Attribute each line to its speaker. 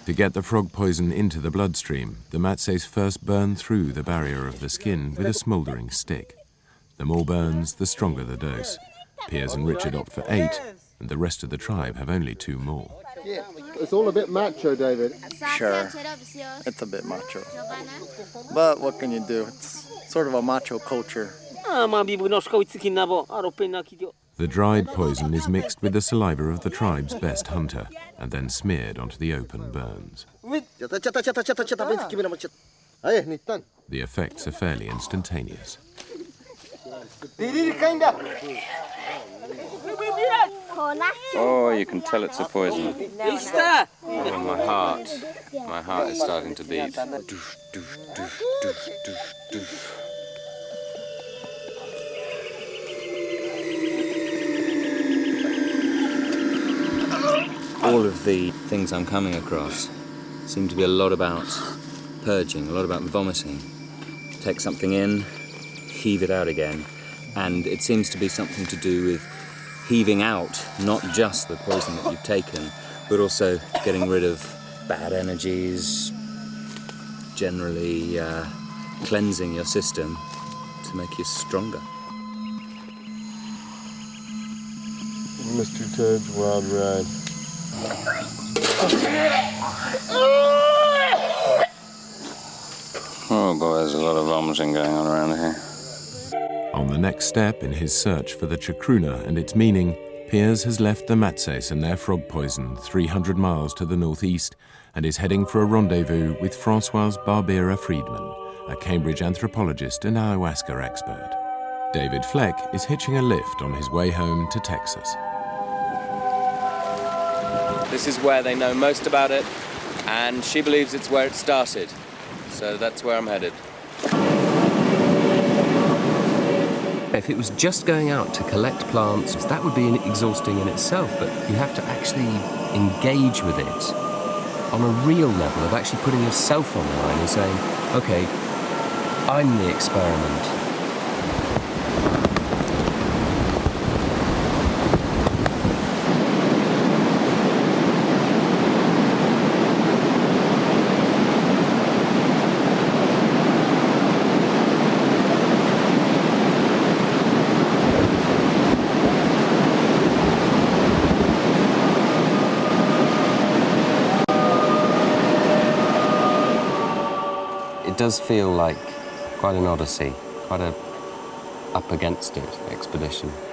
Speaker 1: To get the frog poison into the bloodstream, the Matses first burn through the barrier of the skin with a smouldering stick. The more burns, the stronger the dose. Piers and Richard opt for 8, and the rest of the tribe have only 2 more.
Speaker 2: It's all a bit macho, David.
Speaker 3: Sure, it's a bit macho. But what can you do? It's sort of a macho culture.
Speaker 1: The dried poison is mixed with the saliva of the tribe's best hunter and then smeared onto the open burns. The effects are fairly instantaneous.
Speaker 4: Oh, you can tell it's a poison. Oh, my heart is starting to beat. All of the things I'm coming across seem to be a lot about purging, a lot about vomiting. Take something in, heave it out again, and it seems to be something to do with heaving out not just the poison that you've taken, but also getting rid of bad energies, generally cleansing your system to make you stronger.
Speaker 2: Mr. Toad's wild ride.
Speaker 4: Oh boy, there's a lot of vomiting going on around here.
Speaker 1: On the next step in his search for the chacruna and its meaning, Piers has left the Matses and their frog poison 300 miles to the northeast and is heading for a rendezvous with Françoise Barbera Friedman, a Cambridge anthropologist and ayahuasca expert. David Fleck is hitching a lift on his way home to Texas.
Speaker 4: This is where they know most about it, and she believes it's where it started. So that's where I'm headed.
Speaker 5: If it was just going out to collect plants, that would be exhausting in itself, but you have to actually engage with it on a real level of actually putting yourself on the line and saying, okay, I'm the experiment. It does feel like quite an odyssey, quite a up against it expedition.